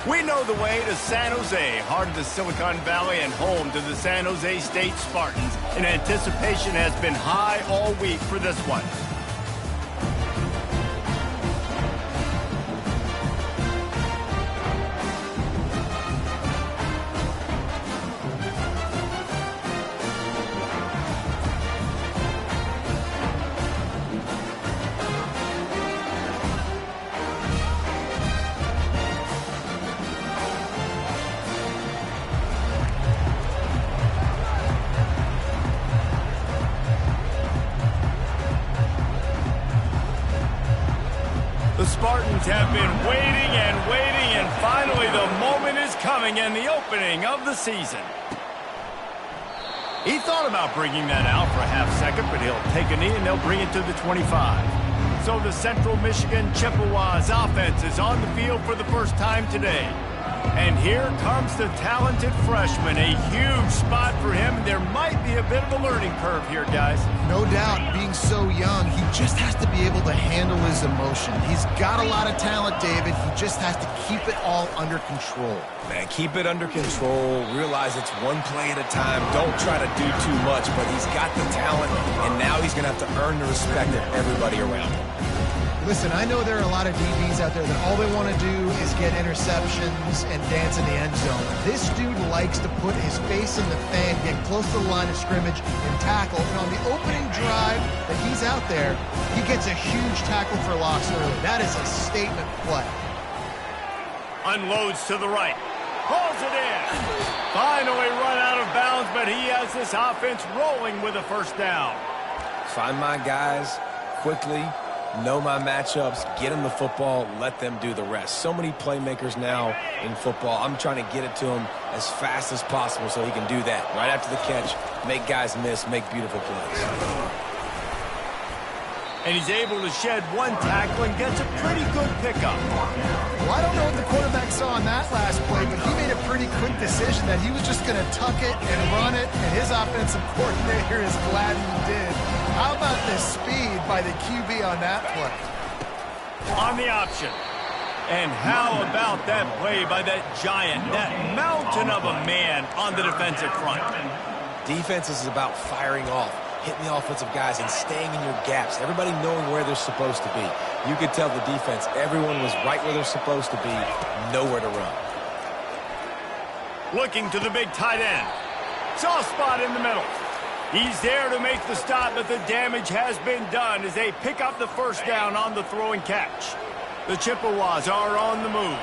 We know the way to San Jose, heart of the Silicon Valley and home to the San Jose State Spartans. And anticipation has been high all week for this one. The Spartans have been waiting and finally the moment is coming and the opening of the season. He thought about bringing that out for a half second, but he'll take a knee and they'll bring it to the 25. So the Central Michigan Chippewas offense is on the field for the first time today. And here comes the talented freshman. A huge spot for him. There might be a bit of a learning curve here, guys. No doubt, being so young, he just has to be able to handle his emotion. He's got a lot of talent, David. He just has to keep it all under control. Man, keep it under control. Realize it's one play at a time. Don't try to do too much, but he's got the talent, and now he's going to have to earn the respect of everybody around him. Listen, I know there are a lot of DBs out there that all they want to do is get interceptions and dance in the end zone. This dude likes to put his face in the fan, get close to the line of scrimmage, and tackle. And on the opening drive that he's out there, he gets a huge tackle for loss early. That is a statement play. Unloads to the right. Pulls it in. Finally run out of bounds, but he has this offense rolling with a first down. Find my guys quickly. Know my matchups, get them the football, let them do the rest. So many playmakers now in football. I'm trying to get it to him as fast as possible so he can do that. Right after the catch, make guys miss, make beautiful plays. And he's able to shed one tackle and gets a pretty good pickup. Well, I don't know what the quarterback saw on that last play, but he made a pretty quick decision that he was just going to tuck it and run it, and his offensive coordinator is glad he did. How about the speed by the QB on that play? On the option. And how about that play by that giant, that mountain of a man on the defensive front? Defense is about firing off, hitting the offensive guys, and staying in your gaps. Everybody knowing where they're supposed to be. You could tell the defense, everyone was right where they're supposed to be, nowhere to run. Looking to the big tight end. Soft spot in the middle. He's there to make the stop, but the damage has been done as they pick up the first down on the throw and catch. The Chippewas are on the move.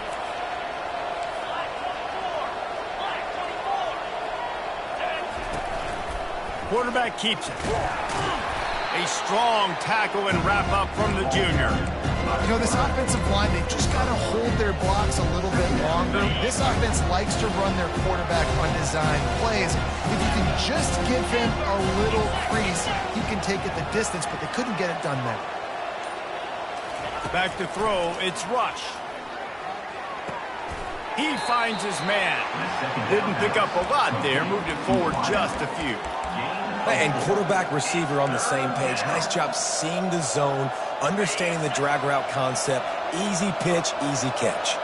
Quarterback keeps it. A strong tackle and wrap up from the junior. You know, this offensive line, they just got to hold their blocks a little bit longer. This offense likes to run their quarterback on design plays. If you can just give him a little crease, he can take it the distance, but they couldn't get it done there. Back to throw, it's Rush. He finds his man. Didn't pick up a lot there, moved it forward just a few. And quarterback receiver on the same page. Nice job seeing the zone, understanding the drag route concept. Easy pitch, easy catch.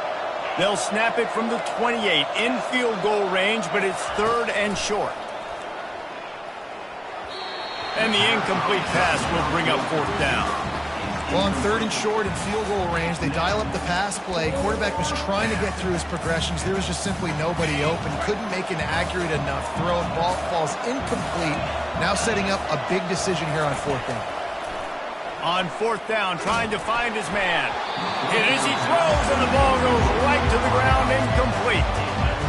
They'll snap it from the 28 in field goal range, but it's third and short. And the incomplete pass will bring up fourth down. Well, on third and short and field goal range, they dial up the pass play. Quarterback was trying to get through his progressions. There was just simply nobody open. Couldn't make an accurate enough throw. Ball falls incomplete. Now setting up a big decision here on fourth down. On fourth down, trying to find his man. It is, he throws, and the ball goes right to the ground, incomplete.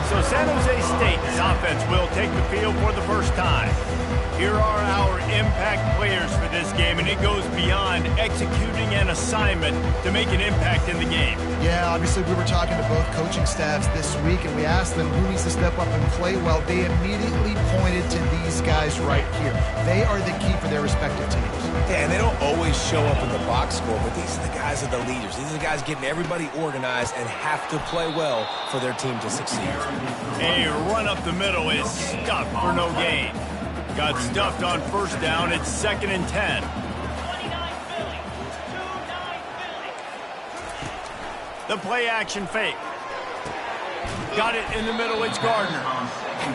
So San Jose State's offense will take the field for the first time. Here are our impact players for this game, and it goes beyond executing an assignment to make an impact in the game. Yeah, obviously we were talking to both coaching staffs this week, and we asked them who needs to step up and play well. They immediately pointed to these guys right here. They are the key for their respective teams. Yeah, and they don't always show up in the box score, but these are the guys that are the leaders. These are the guys getting everybody organized and have to play well for their team to succeed. A run up the middle is stuffed for no gain. Got stuffed on first down. It's 2nd and 10. The play action fake. Got it in the middle, it's Gardner.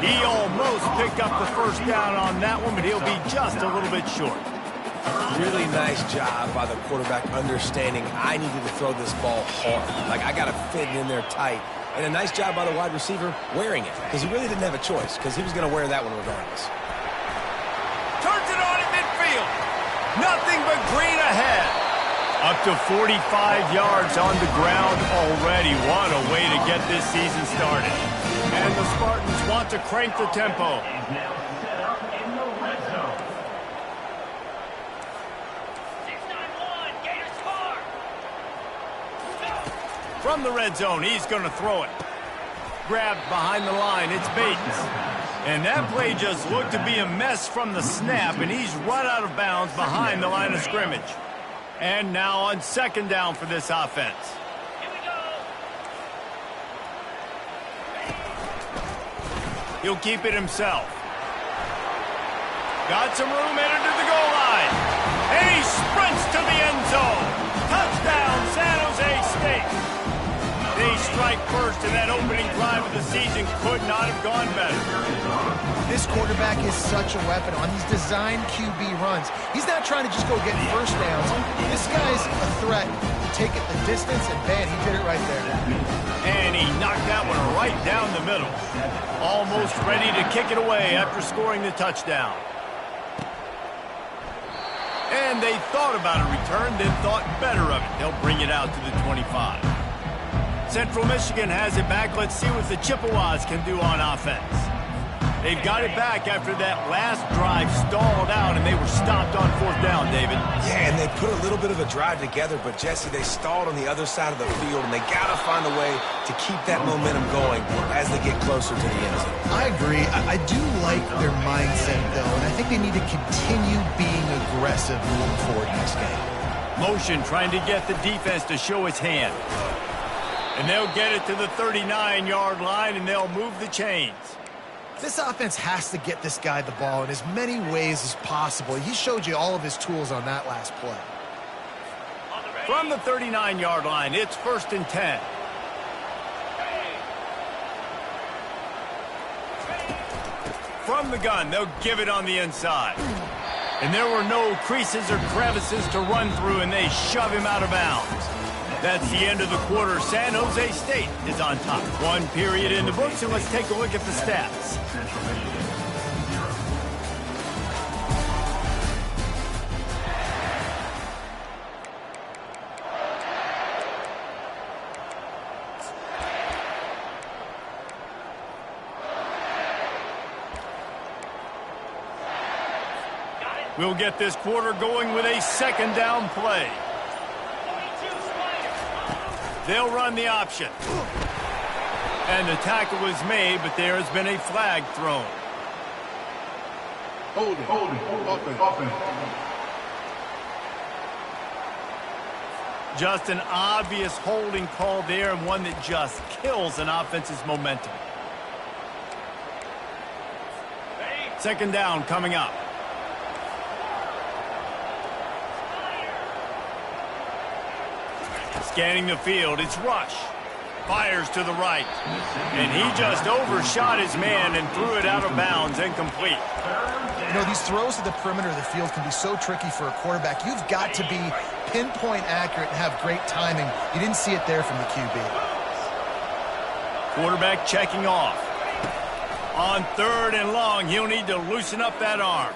He almost picked up the first down on that one, but he'll be just a little bit short. Really nice job by the quarterback understanding I needed to throw this ball hard. Like, I got to fit it in there tight. And a nice job by the wide receiver wearing it, because he really didn't have a choice, because he was going to wear that one regardless. Turns it on at midfield. Nothing but green ahead. Up to 45 yards on the ground already. What a way to get this season started. And the Spartans want to crank the tempo. From the red zone, he's going to throw it. Grabbed behind the line, it's Bates. And that play just looked to be a mess from the snap, and he's run out of bounds behind the line of scrimmage. And now on second down for this offense. Here we go. He'll keep it himself. Got some room headed to the goal line. And he sprints to the end zone. Touchdown, San Jose State. They strike first, and that opening drive of the season could not have gone better. This quarterback is such a weapon on these designed QB runs. He's not trying to just go get first downs. This guy's a threat to take it the distance, and man, he did it right there. And he knocked that one right down the middle. Almost ready to kick it away after scoring the touchdown. And they thought about a return, then thought better of it. They'll bring it out to the 25. Central Michigan has it back. Let's see what the Chippewas can do on offense. They've got it back after that last drive stalled out, and they were stopped on fourth down, David. Yeah, and they put a little bit of a drive together, but, Jesse, they stalled on the other side of the field, and they got to find a way to keep that momentum going as they get closer to the end zone. I agree. I do like their mindset, though, and I think they need to continue being aggressive moving forward in this game. Motion trying to get the defense to show its hand. And they'll get it to the 39-yard line, and they'll move the chains. This offense has to get this guy the ball in as many ways as possible. He showed you all of his tools on that last play. From the 39-yard line, it's 1st and 10. From the gun, they'll give it on the inside. And there were no creases or crevices to run through, and they shove him out of bounds. That's the end of the quarter. San Jose State is on top. One period in the books, and let's take a look at the stats. We'll get this quarter going with a second down play. They'll run the option. And the tackle was made, but there has been a flag thrown. Holding. Just an obvious holding call there, and one that just kills an offense's momentum. Second down coming up. Scanning the field, it's Rush. Fires to the right. And he just overshot his man and threw it out of bounds, incomplete. You know, these throws to the perimeter of the field can be so tricky for a quarterback. You've got to be pinpoint accurate and have great timing. You didn't see it there from the QB. Quarterback checking off. On 3rd and long, he'll need to loosen up that arm.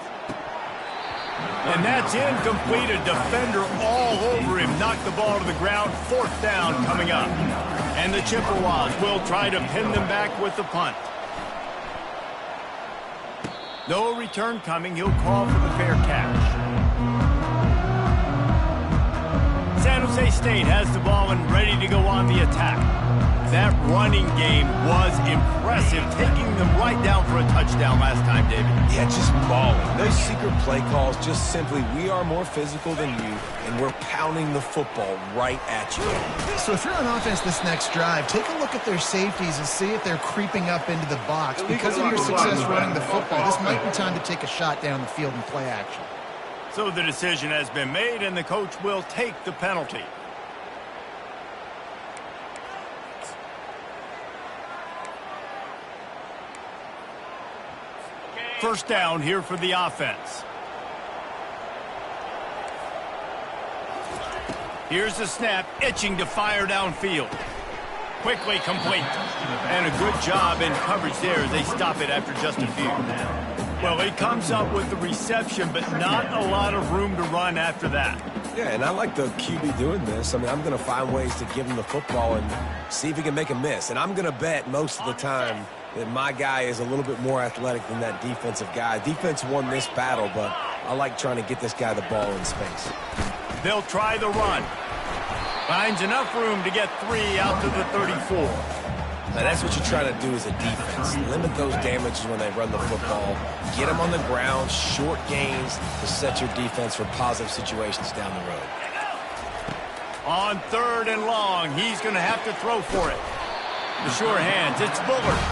And that's incomplete. A defender all over him. Knocked the ball to the ground. 4th down coming up. And the Chippewas will try to pin them back with the punt. No return coming. He'll call for the fair catch. San Jose State has the ball and ready to go on the attack. That running game was impressive, taking them right down for a touchdown last time, David. Yeah, just mauling. Those secret play calls just simply, we are more physical than you, and we're pounding the football right at you. So if you're on offense this next drive, take a look at their safeties and see if they're creeping up into the box. Because of your success running the football, this might be time to take a shot down the field and play action. So the decision has been made, and the coach will take the penalty. first down here for the offense. Here's the snap, itching to fire downfield. Quickly complete. And a good job in coverage there as they stop it after just a few. Well, he comes up with the reception, but not a lot of room to run after that. Yeah, and I like the QB doing this. I mean, I'm going to find ways to give him the football and see if he can make a miss. And I'm going to bet most of the time that my guy is a little bit more athletic than that defensive guy. Defense won this battle, but I like trying to get this guy the ball in space. They'll try the run. Finds enough room to get 3 out to the 34. Now, that's what you're trying to do as a defense. Limit those damages when they run the football. Get them on the ground, short gains to set your defense for positive situations down the road. On 3rd and long, he's going to have to throw for it. The sure hands, it's Bullard.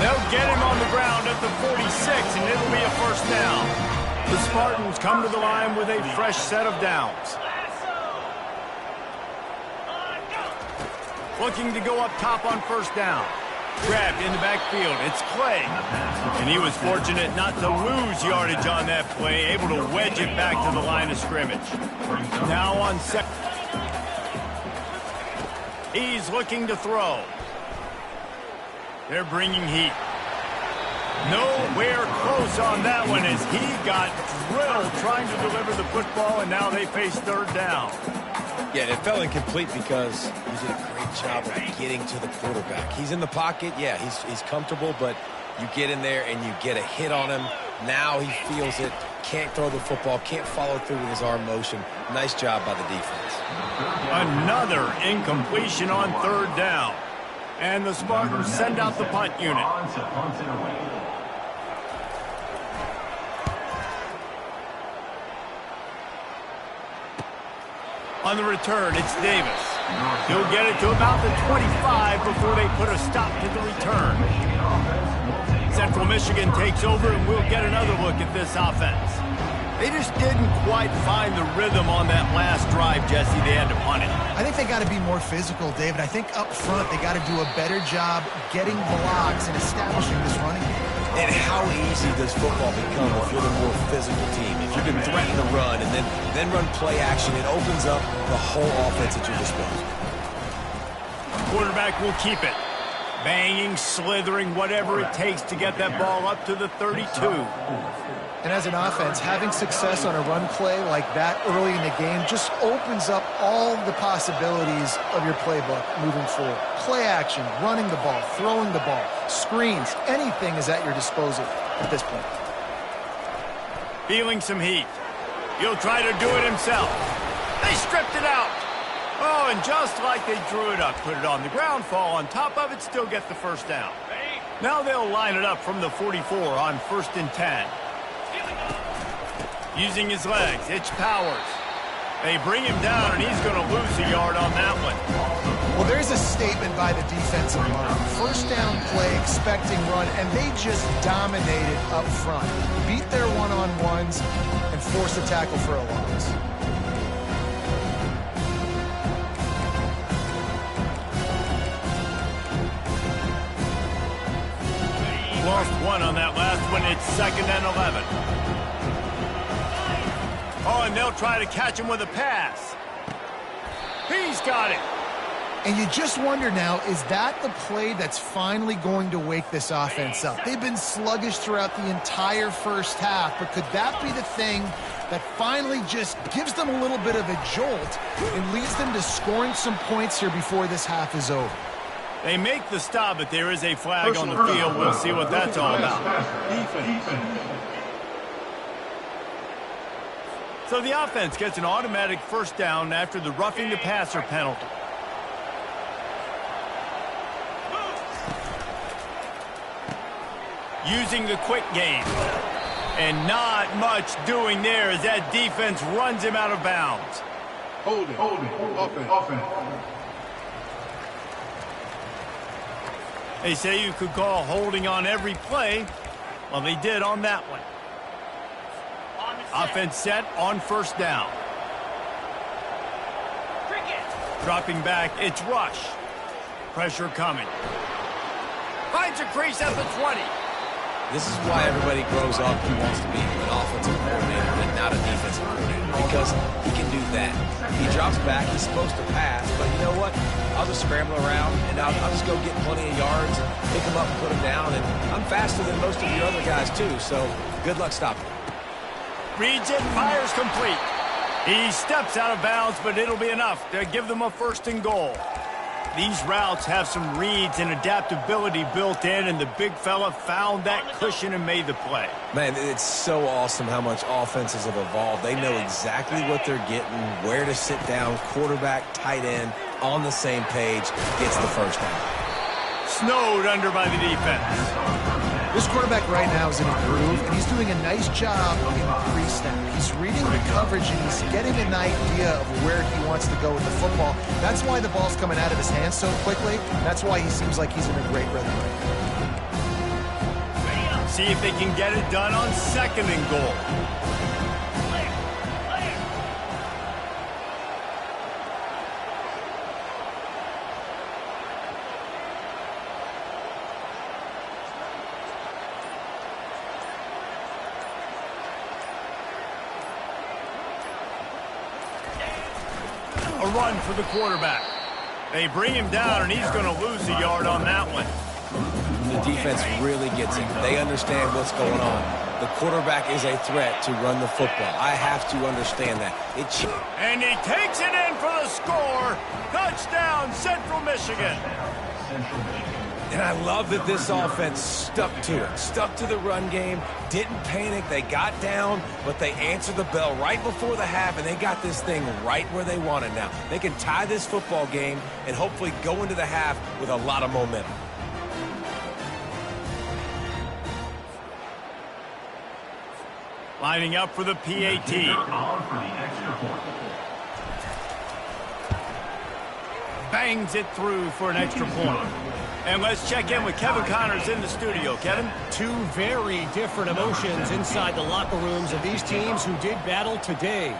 They'll get him on the ground at the 46, and it'll be a first down. The Spartans come to the line with a fresh set of downs. Looking to go up top on first down. Grabbed in the backfield. It's Clay. And he was fortunate not to lose yardage on that play, able to wedge it back to the line of scrimmage. Now on second. He's looking to throw. They're bringing heat. Nowhere close on that one as he got drilled trying to deliver the football, and now they face 3rd down. Yeah, it fell incomplete because he did a great job of getting to the quarterback. He's in the pocket. Yeah, he's comfortable, but you get in there and you get a hit on him. Now he feels it. Can't throw the football. Can't follow through with his arm motion. Nice job by the defense. Another incompletion on 3rd down. And the Spartans send out the punt unit. On the return, it's Davis. He'll get it to about the 25 before they put a stop to the return. Central Michigan takes over, and we'll get another look at this offense. They just didn't quite find the rhythm on that last drive, Jesse. They had to punt it. I think they got to be more physical, David. I think up front they got to do a better job getting blocks and establishing this running game. And how easy does football become if you're the more physical team? If you can threaten the run and then run play action, it opens up the whole offense at your disposal. Quarterback will keep it. Banging, slithering, whatever it takes to get that ball up to the 32. And as an offense, having success on a run play like that early in the game just opens up all the possibilities of your playbook moving forward. Play action, running the ball, throwing the ball, screens, anything is at your disposal at this point. Feeling some heat. He'll try to do it himself. They stripped it out. Oh, and just like they drew it up, put it on the ground, fall on top of it, still get the first down. Now they'll line it up from the 44 on 1st and 10. Using his legs, it's Powers. They bring him down, and he's going to lose a yard on that one. Well, there's a statement by the defensive line. First down play, expecting run, and they just dominated up front. Beat their one-on-ones and forced a tackle for a loss. Lost one on that last one. It's 2nd and 11. Oh, and they'll try to catch him with a pass. He's got it. And you just wonder now, is that the play that's finally going to wake this offense up? They've been sluggish throughout the entire first half, but could that be the thing that finally just gives them a little bit of a jolt and leads them to scoring some points here before this half is over? They make the stop, but there is a flag on the field. We'll see what that's all about. So the offense gets an automatic first down after the roughing the passer penalty. Using the quick game. And not much doing there as that defense runs him out of bounds. Holding. Offense. They say you could call holding on every play. Well, they did on that one. Offense set on first down. Dropping back, it's Rush. Pressure coming. Finds a crease at the 20. This is why everybody grows up and wants to be an offensive coordinator and not a defensive coordinator, because he can do that. He drops back, he's supposed to pass, but you know what? I'll just scramble around, and I'll just go get plenty of yards, and pick him up and put him down, and I'm faster than most of your other guys, too, so good luck stopping him. Reads it, fires complete. He steps out of bounds, but it'll be enough to give them a 1st and goal. These routes have some reads and adaptability built in, and the big fella found that cushion and made the play. Man, it's so awesome how much offenses have evolved. They know exactly what they're getting, where to sit down, quarterback, tight end, on the same page, gets the first down. Snowed under by the defense. This quarterback right now is in a groove, and he's doing a nice job in pre-snap. He's reading the coverage, and he's getting an idea of where he wants to go with the football. That's why the ball's coming out of his hands so quickly. That's why he seems like he's in a great rhythm right now. See if they can get it done on 2nd and goal. A run for the quarterback. They bring him down, and he's going to lose a yard on that one. The defense really gets it. They understand what's going on. The quarterback is a threat to run the football. I have to understand that. And he takes it in for the score. Touchdown, Central Michigan. And I love that this offense stuck to it. Stuck to the run game. Didn't panic. They got down, but they answered the bell right before the half, and they got this thing right where they want it now. They can tie this football game and hopefully go into the half with a lot of momentum. Lining up for the PAT. Bangs it through for an extra point. And let's check in with Kevin Connors in the studio. Kevin? 2 very different emotions inside the locker rooms of these teams who did battle today.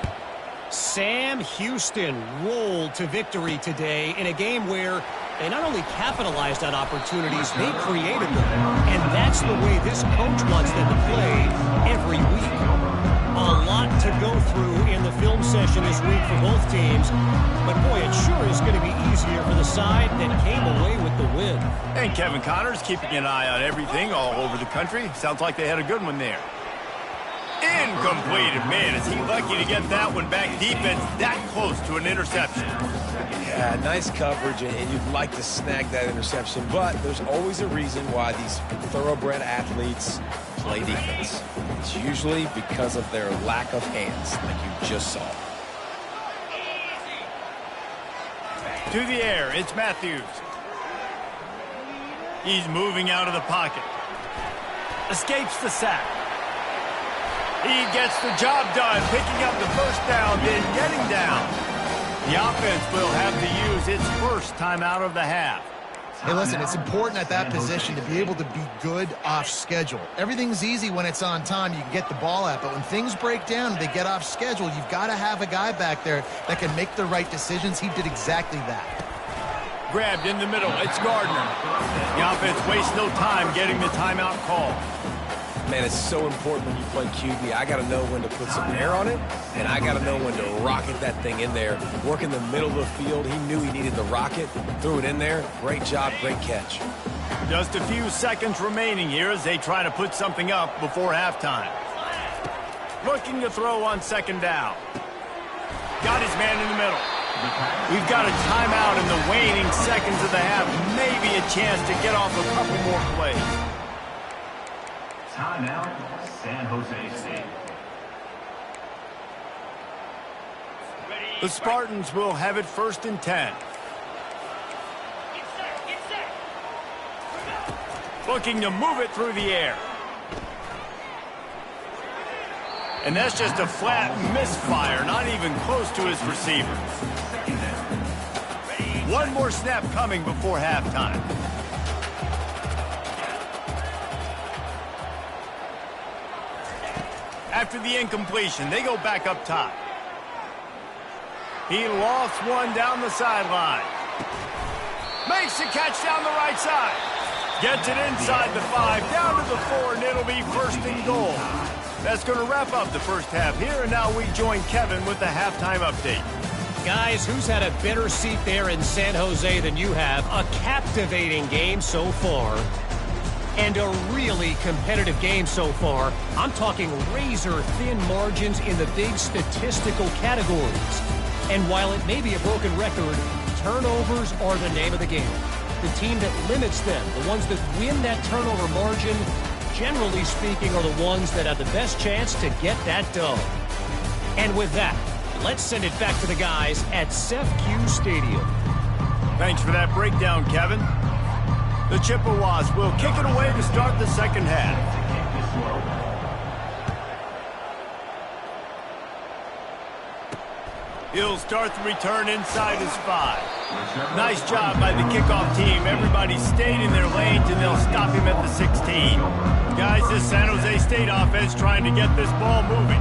Sam Houston rolled to victory today in a game where they not only capitalized on opportunities, they created them. And that's the way this coach wants them to play every week. A lot to go through in the film session this week for both teams. But boy, it sure is going to be easier for the side that came away with the win. And Kevin Connors keeping an eye on everything all over the country. Sounds like they had a good one there. Incomplete. Man, is he lucky to get that one back. Defense that close to an interception. Yeah, nice coverage, and you'd like to snag that interception, but there's always a reason why these thoroughbred athletes play defense. It's usually because of their lack of hands, like you just saw. To the air, it's Matthews. He's moving out of the pocket. Escapes the sack. He gets the job done, picking up the 1st down, then getting down. The offense will have to use its first timeout of the half. Hey, listen, it's important at that position to be able to be good off schedule. Everything's easy when it's on time. You can get the ball out, but when things break down and they get off schedule, you've got to have a guy back there that can make the right decisions. He did exactly that. Grabbed in the middle. It's Gardner. The offense wastes no time getting the timeout call. Man, it's so important when you play QB. I got to know when to put some air on it, and I got to know when to rocket that thing in there. Work in the middle of the field. He knew he needed the rocket, threw it in there. Great job, great catch. Just a few seconds remaining here as they try to put something up before halftime. Looking to throw on 2nd down. Got his man in the middle. We've got a timeout in the waning seconds of the half. Maybe a chance to get off a couple more plays. Timeout, San Jose State. The Spartans will have it 1st and 10. Looking to move it through the air. And that's just a flat misfire, not even close to his receiver. One more snap coming before halftime. After the incompletion, they go back up top. He lost one down the sideline. Makes the catch down the right side. Gets it inside the 5, down to the 4, and it'll be first and goal. That's going to wrap up the first half here, and now we join Kevin with the halftime update. Guys, who's had a better seat there in San Jose than you have? A captivating game so far, and a really competitive game so far. I'm talking razor-thin margins in the big statistical categories. And while it may be a broken record, turnovers are the name of the game. The team that limits them, the ones that win that turnover margin, generally speaking, are the ones that have the best chance to get that dub. And with that, let's send it back to the guys at SEFQ Stadium. Thanks for that breakdown, Kevin. The Chippewas will kick it away to start the second half. He'll start the return inside his 5. Nice job by the kickoff team. Everybody stayed in their lanes, and they'll stop him at the 16. Guys, this San Jose State offense trying to get this ball moving.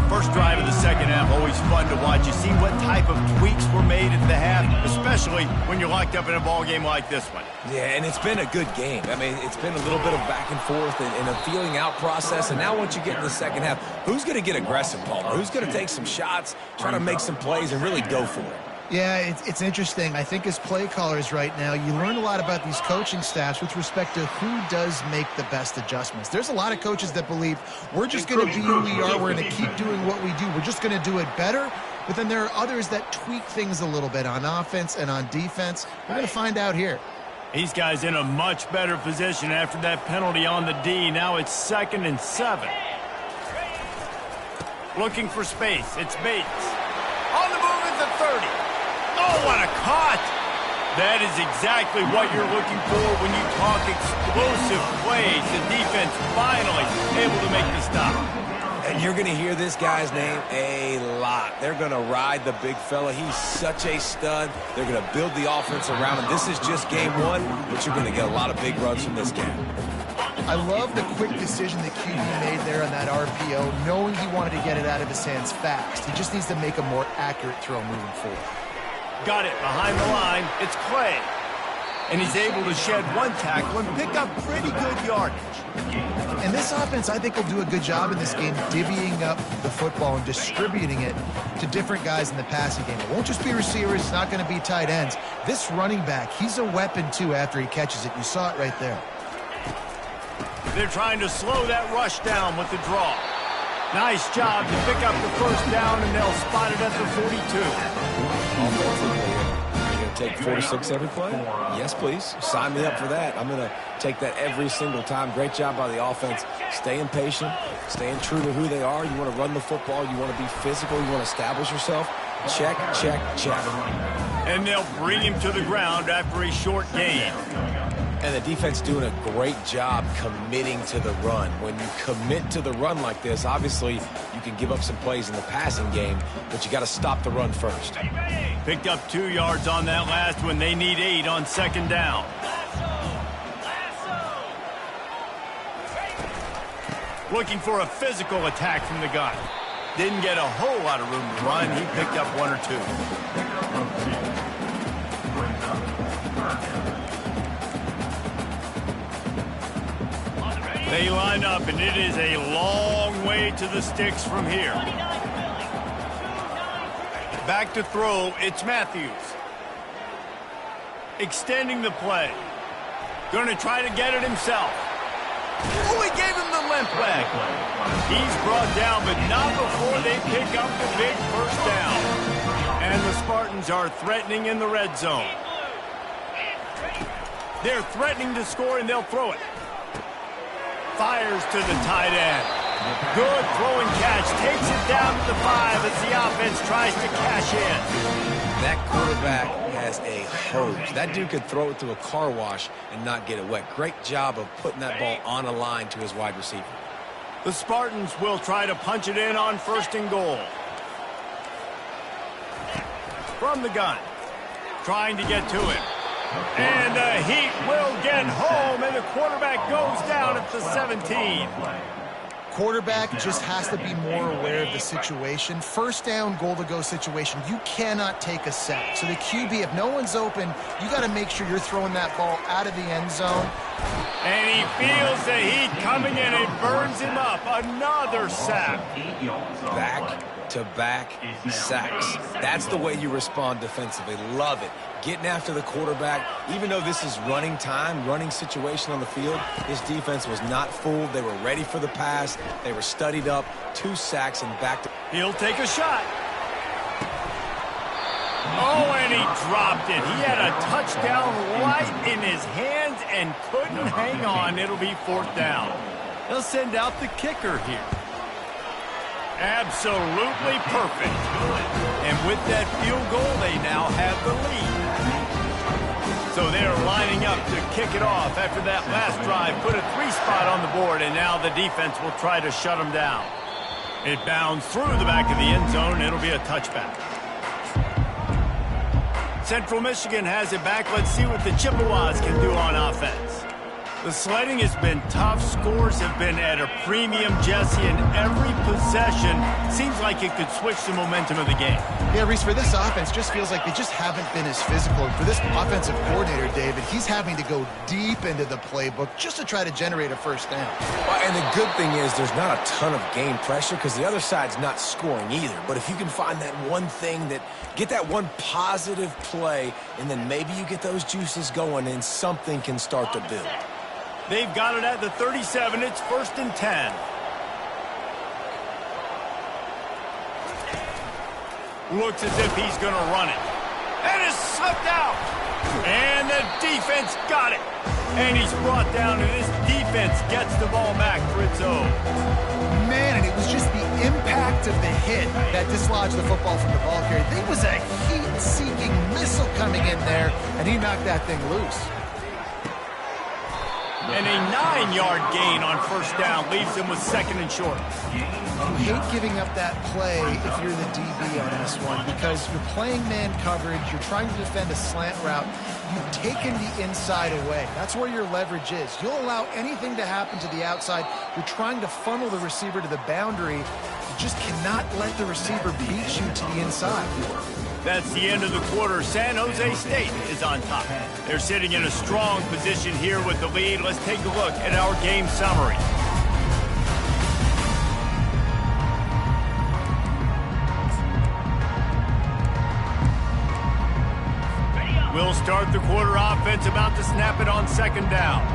First drive of the second half, always fun to watch. You see what type of tweaks were made at the half, especially when you're locked up in a ball game like this one. Yeah, and it's been a good game. I mean, it's been a little bit of back and forth and a feeling out process. And now once you get in the second half, who's going to get aggressive, Palmer? Who's going to take some shots, try to make some plays, and really go for it? Yeah, it's interesting. I think as play callers right now, you learn a lot about these coaching staffs with respect to who does make the best adjustments. There's a lot of coaches that believe we're just going to be who we are. We're going to keep doing what we do. We're just going to do it better. But then there are others that tweak things a little bit on offense and on defense. We're going to find out here. These guys in a much better position after that penalty on the D. Now it's 2nd and 7. Looking for space. It's Bates. On the move at the 30. Oh, what a cut! That is exactly what you're looking for when you talk explosive plays. The defense finally able to make the stop. And you're going to hear this guy's name a lot. They're going to ride the big fella. He's such a stud. They're going to build the offense around him. This is just game 1, but you're going to get a lot of big runs from this guy. I love the quick decision that QB made there on that RPO, knowing he wanted to get it out of his hands fast. He just needs to make a more accurate throw moving forward. Got it behind the line. It's Clay. And he's able to shed one tackle and pick up pretty good yardage. And this offense, I think, will do a good job in this game divvying up the football and distributing it to different guys in the passing game. It won't just be receivers. It's not going to be tight ends. This running back, he's a weapon, too, after he catches it. You saw it right there. They're trying to slow that rush down with the draw. Nice job to pick up the first down, and they'll spot it at the 42. Offensively, you're going to take 46 every play? Yes, please. Sign me up for that. I'm going to take that every single time. Great job by the offense. Staying patient, staying true to who they are. You want to run the football. You want to be physical. You want to establish yourself. Check, check, check. And they'll bring him to the ground after a short gain. And the defense doing a great job committing to the run. When you commit to the run like this, obviously you can give up some plays in the passing game, but you got to stop the run first. Picked up 2 yards on that last one. They need 8 on 2nd down. Looking for a physical attack from the gun. Didn't get a whole lot of room to run. He picked up 1 or 2. They line up, and it is a long way to the sticks from here. Back to throw, it's Matthews. Extending the play. Going to try to get it himself. Oh, he gave him the limp leg. He's brought down, but not before they pick up the big first down. And the Spartans are threatening in the red zone. They're threatening to score, and they'll throw it. Fires to the tight end. Good throw and catch. Takes it down to the 5 as the offense tries to cash in. That quarterback has a hose. That dude could throw it to a car wash and not get it wet. Great job of putting that ball on a line to his wide receiver. The Spartans will try to punch it in on 1st and goal. From the gun. Trying to get to it. And the Heat will get home, and the quarterback goes down at the 17. Quarterback just has to be more aware of the situation. First down, goal-to-go situation, you cannot take a sack. So the QB, if no one's open, you got to make sure you're throwing that ball out of the end zone. And he feels the heat coming in. It burns him up. Another sack. Back-to-back sacks. That's the way you respond defensively. Love it. Getting after the quarterback. Even though this is running time, running situation on the field, this defense was not fooled. They were ready for the pass. They were studied up. 2 sacks and back to... He'll take a shot. Oh, and he dropped it. He had a touchdown right in his hands and couldn't hang on. It'll be 4th down. They'll send out the kicker here. Absolutely perfect. And with that field goal, they now have the lead. So they're lining up to kick it off after that last drive. Put a 3-spot on the board, and now the defense will try to shut them down. It bounds through the back of the end zone. It'll be a touchback. Central Michigan has it back. Let's see what the Chippewas can do on offense. The sledding has been tough. Scores have been at a premium, Jesse, and every possession seems like it could switch the momentum of the game. Yeah, Reese, for this offense, just feels like they just haven't been as physical. And for this offensive coordinator, David, he's having to go deep into the playbook just to try to generate a first down. Well, and the good thing is there's not a ton of game pressure because the other side's not scoring either. But if you can find that one thing get that one positive play, and then maybe you get those juices going and something can start to build. They've got it at the 37. It's 1st and 10. Looks as if he's going to run it. And it's slipped out. And the defense got it. And he's brought down, and this defense gets the ball back for its own. Man, and it was just the impact of the hit that dislodged the football from the ball carrier. There was a heat-seeking missile coming in there, and he knocked that thing loose. And a 9-yard gain on 1st down leaves them with 2nd and short. You hate giving up that play if you're the DB on this one because you're playing man coverage, you're trying to defend a slant route, you've taken the inside away. That's where your leverage is. You'll allow anything to happen to the outside. You're trying to funnel the receiver to the boundary. You just cannot let the receiver beat you to the inside. That's the end of the quarter. San Jose State is on top. They're sitting in a strong position here with the lead. Let's take a look at our game summary. We'll start the quarter. Offense about to snap it on 2nd down.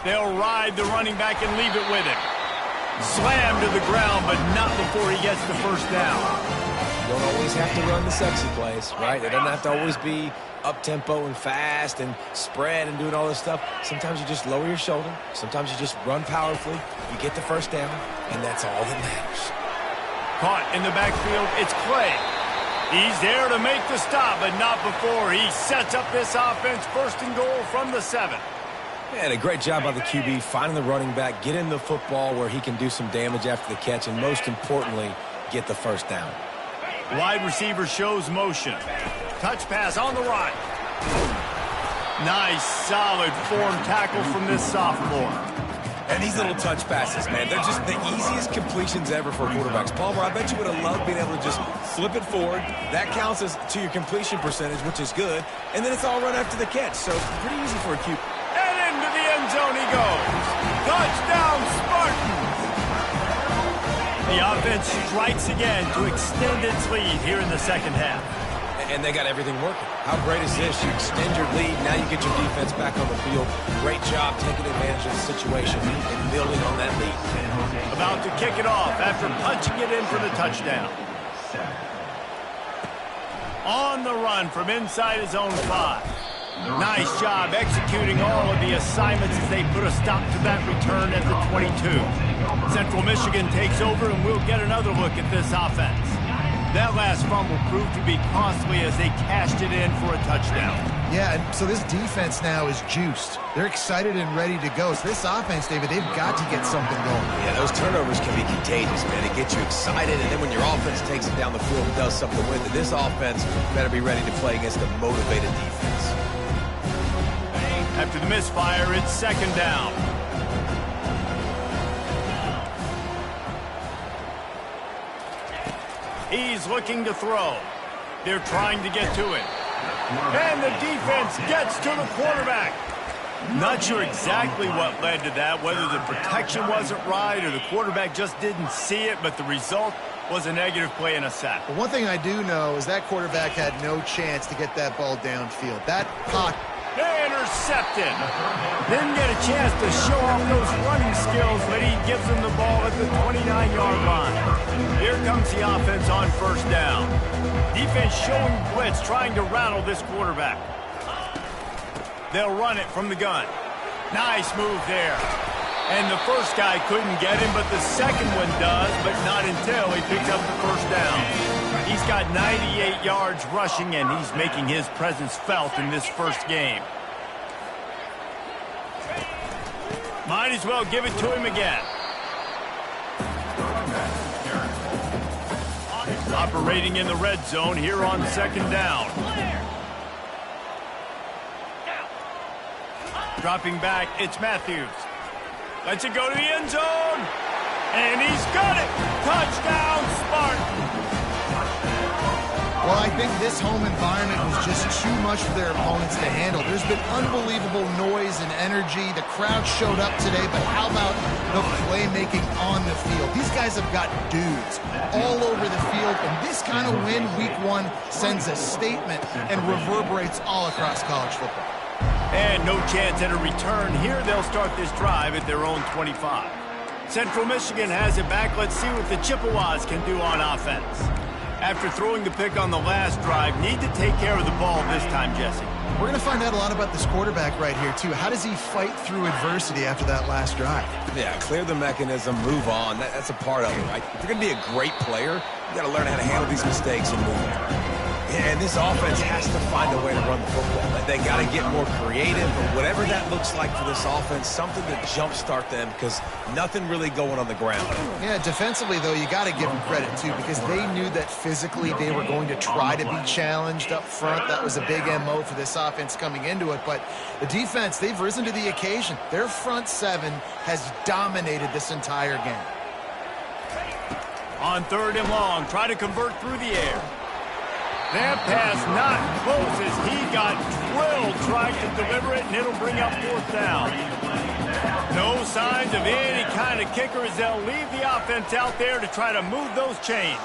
They'll ride the running back and leave it with him. Slammed to the ground, but not before he gets the 1st down. You don't always have to run the sexy plays, right? It doesn't have to always be up-tempo and fast and spread and doing all this stuff. Sometimes you just lower your shoulder. Sometimes you just run powerfully. You get the 1st down, and that's all that matters. Caught in the backfield, it's Clay. He's there to make the stop, but not before he sets up this offense. 1st and goal from the 7. And a great job by the QB finding the running back, getting the football where he can do some damage after the catch, and most importantly, get the 1st down. Wide receiver shows motion. Touch pass on the right. Nice, solid form tackle from this sophomore. And these little touch passes, man, they're just the easiest completions ever for quarterbacks. Palmer, I bet you would have loved being able to just flip it forward. That counts as to your completion percentage, which is good. And then it's all run after the catch, so pretty easy for a QB. And into the end zone he goes. Touchdown, Spartans! The offense strikes again to extend its lead here in the 2nd half. And they got everything working. How great is this? You extend your lead. Now you get your defense back on the field. Great job taking advantage of the situation and building on that lead. About to kick it off after punching it in for the touchdown. On the run from inside his own 5. Nice job executing all of the assignments as they put a stop to that return at the 22. Central Michigan takes over, and we'll get another look at this offense. That last fumble proved to be costly as they cashed it in for a touchdown. Yeah, and so this defense now is juiced. They're excited and ready to go. So this offense, David, they've got to get something going. Yeah, those turnovers can be contagious, man. It gets you excited, and then when your offense takes it down the field and does something with it, this offense better be ready to play against a motivated defense. After the misfire, it's 2nd down. He's looking to throw. They're trying to get to it. And the defense gets to the quarterback. Not sure exactly what led to that, whether the protection wasn't right or the quarterback just didn't see it, but the result was a negative play and a sack. But one thing I do know is that quarterback had no chance to get that ball downfield. That caught. Intercepted. Didn't get a chance to show off those running skills, but he gives them the ball at the 29-yard line. Here comes the offense on first down. Defense showing blitz, trying to rattle this quarterback. They'll run it from the gun. Nice move there. And the first guy couldn't get him, but the second one does, but not until he picks up the first down. He's got 98 yards rushing, and he's making his presence felt in this first game. Might as well give it to him again. Operating in the red zone here on second down. Dropping back, it's Matthews. Lets it go to the end zone. And he's got it. Touchdown, Spartans. Well, I think this home environment was just too much for their opponents to handle. There's been unbelievable noise and energy. The crowd showed up today, but how about the playmaking on the field? These guys have got dudes all over the field, and this kind of win week one sends a statement and reverberates all across college football. And no chance at a return. Here they'll start this drive at their own 25. Central Michigan has it back. Let's see what the Chippewas can do on offense. After throwing the pick on the last drive, need to take care of the ball this time, Jesse. We're going to find out a lot about this quarterback right here, too. How does he fight through adversity after that last drive? Yeah, clear the mechanism, move on. That's a part of it, right? If you're going to be a great player, you got to learn how to handle these mistakes and move on. And this offense has to find a way to run the football. They got to get more creative, but whatever that looks like for this offense, something to jumpstart them because nothing really going on the ground. Yeah, defensively, though, you got to give them credit, too, because they knew that physically they were going to try to be challenged up front. That was a big MO for this offense coming into it. But the defense, they've risen to the occasion. Their front seven has dominated this entire game. On third and long, try to convert through the air. That pass not close as he got drilled trying to deliver it, and it'll bring up fourth down. No signs of any kind of kicker as they'll leave the offense out there to try to move those chains.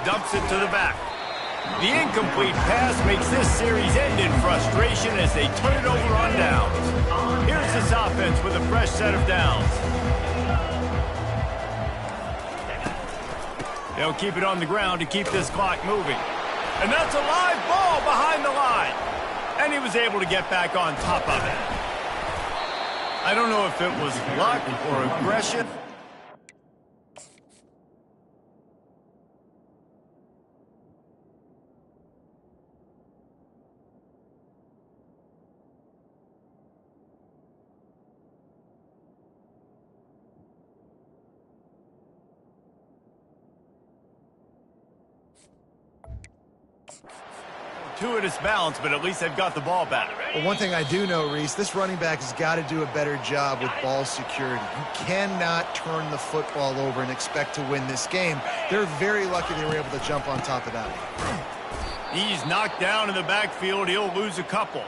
Dumps it to the back. The incomplete pass makes this series end in frustration as they turn it over on downs. Here's this offense with a fresh set of downs. They'll keep it on the ground to keep this clock moving. And that's a live ball behind the line. And he was able to get back on top of it. I don't know if it was luck or aggression. Fortuitous balance, but at least they've got the ball back. Well, one thing I do know, Reese, this running back has got to do a better job with ball security. You cannot turn the football over and expect to win this game. They're very lucky they were able to jump on top of that one. He's knocked down in the backfield. He'll lose a couple.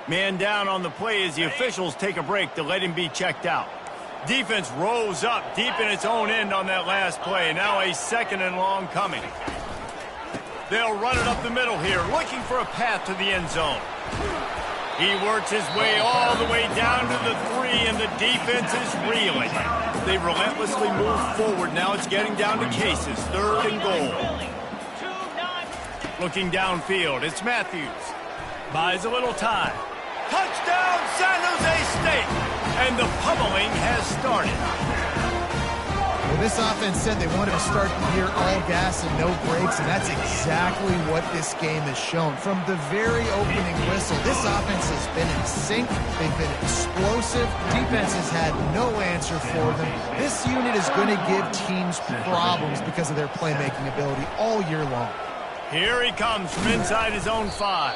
Man down on the play as the officials take a break to let him be checked out. Defense rose up deep in its own end on that last play. Now a second and long coming. They'll run it up the middle here, looking for a path to the end zone. He works his way all the way down to the 3, and the defense is reeling. They relentlessly move forward. Now it's getting down to cases. Third and goal. Looking downfield, it's Matthews. Buys a little time. Touchdown, San Jose State! And the pummeling has started. Well, this offense said they wanted to start the year all gas and no brakes, and that's exactly what this game has shown. From the very opening whistle, this offense has been in sync. They've been explosive. Defense has had no answer for them. This unit is going to give teams problems because of their playmaking ability all year long. Here he comes from inside his own 5.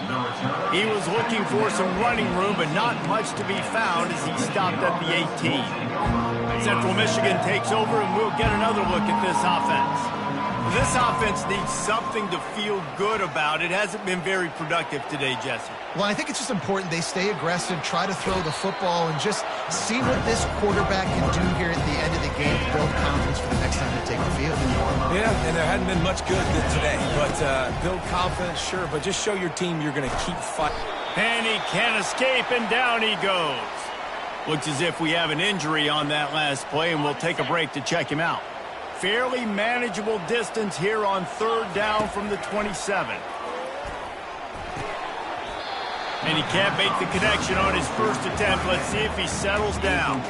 He was looking for some running room, but not much to be found as he stopped at the 18. Central Michigan takes over, and we'll get another look at this offense. This offense needs something to feel good about. It hasn't been very productive today, Jesse. Well, I think it's just important they stay aggressive, try to throw the football, and just see what this quarterback can do here at the end of the game to build confidence for the next time they take the field. Yeah, and there hadn't been much good today. But build confidence, sure, but just show your team you're going to keep fighting. And he can't escape, and down he goes. Looks as if we have an injury on that last play, and we'll take a break to check him out. Fairly manageable distance here on 3rd down from the 27. And he can't make the connection on his first attempt. Let's see if he settles down.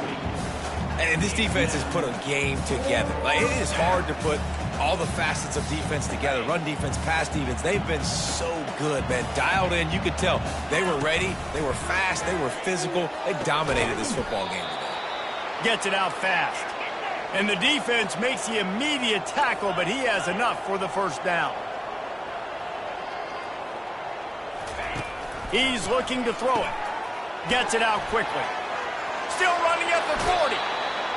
And this defense has put a game together. Like, it is hard to put all the facets of defense together. Run defense, pass defense. They've been so good, man. Dialed in. You could tell they were ready. They were fast. They were physical. They dominated this football game today. Gets it out fast. And the defense makes the immediate tackle, but he has enough for the first down. He's looking to throw it. Gets it out quickly. Still running at the 40.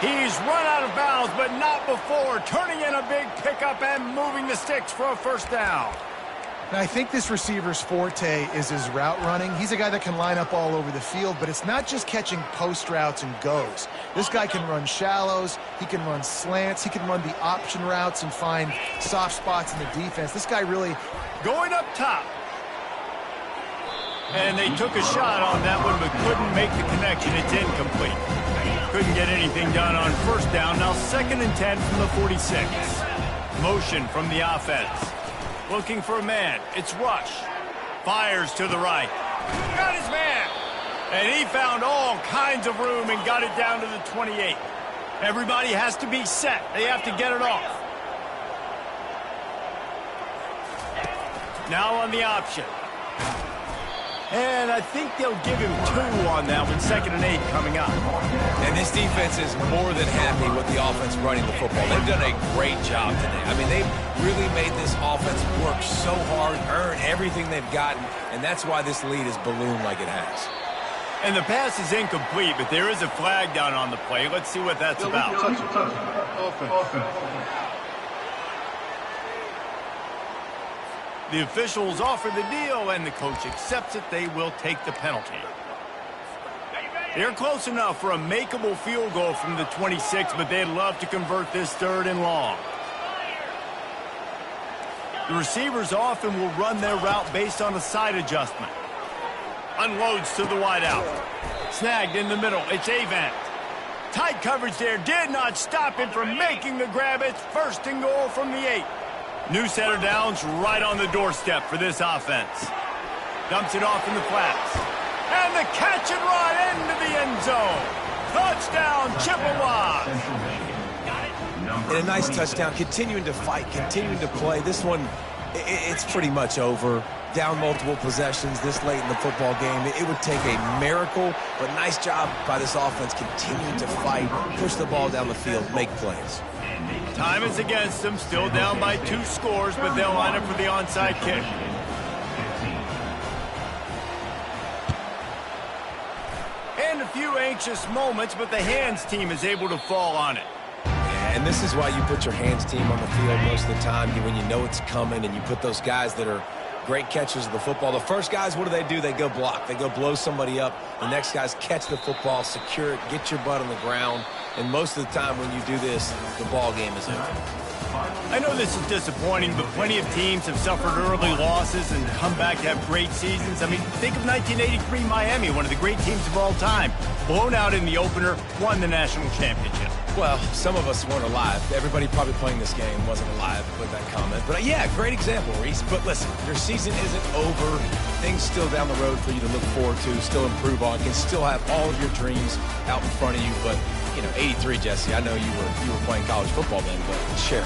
He's run out of bounds, but not before. Turning in a big pickup and moving the sticks for a first down. Now, I think this receiver's forte is his route running. He's a guy that can line up all over the field, but it's not just catching post routes and goes. This guy can run shallows, he can run slants, he can run the option routes and find soft spots in the defense. This guy really... Going up top. And they took a shot on that one, but couldn't make the connection. It's incomplete. Couldn't get anything done on first down. Now 2nd and 10 from the 46. Motion from the offense. Looking for a man. It's Rush. Fires to the right. Got his man. And he found all kinds of room and got it down to the 28. Everybody has to be set. They have to get it off. Now on the option. And I think they'll give him 2 on that one. 2nd and 8 coming up. And this defense is more than happy with the offense running the football. They've done a great job today. I mean, they've really made this offense work so hard, earn everything they've gotten, and that's why this lead is ballooned like it has. And the pass is incomplete, but there is a flag down on the play. Let's see what that's about. Offense. The officials offer the deal, and the coach accepts it. They will take the penalty. They're close enough for a makeable field goal from the 26, but they'd love to convert this 3rd and long. The receivers often will run their route based on a side adjustment. Unloads to the wideout. Snagged in the middle. It's Avant. Tight coverage there. Did not stop him from making the grab. It's 1st and goal from the 8. New set of downs right on the doorstep for this offense. Dumps it off in the flats. And the catch and run into the end zone. Touchdown, Chippewas. And a nice touchdown, continuing to fight, continuing to play. This one, it's pretty much over. Down multiple possessions this late in the football game. It would take a miracle, but nice job by this offense continuing to fight, push the ball down the field, make plays. Time is against them, still down by 2 scores, but they'll line up for the onside kick. And a few anxious moments, but the hands team is able to fall on it. And this is why you put your hands team on the field most of the time, when you know it's coming, and you put those guys that are great catchers of the football. The first guys, what do? They go block. They go blow somebody up. The next guys catch the football, secure it, get your butt on the ground. And most of the time when you do this, the ball game is over. I know this is disappointing, but plenty of teams have suffered early losses and come back to have great seasons. I mean, think of 1983 Miami, one of the great teams of all time. Blown out in the opener, won the national championship. Well, some of us weren't alive. Everybody probably playing this game wasn't alive with that comment. But yeah, great example, Reese. But listen, your season isn't over. Things still down the road for you to look forward to, still improve on. You can still have all of your dreams out in front of you. But, you know, 83, Jesse, I know you were playing college football then, but share.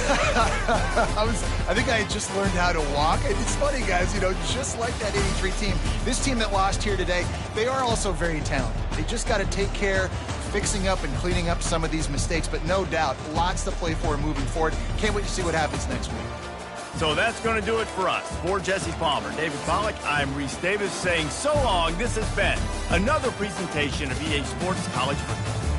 I think I had just learned how to walk. And it's funny, guys, you know, just like that 83 team, this team that lost here today, they are also very talented. They just got to take care, fixing up and cleaning up some of these mistakes, but no doubt, lots to play for moving forward. Can't wait to see what happens next week. So that's going to do it for us. For Jesse Palmer, David Pollack, I'm Reese Davis saying so long. This has been another presentation of EA Sports College Football.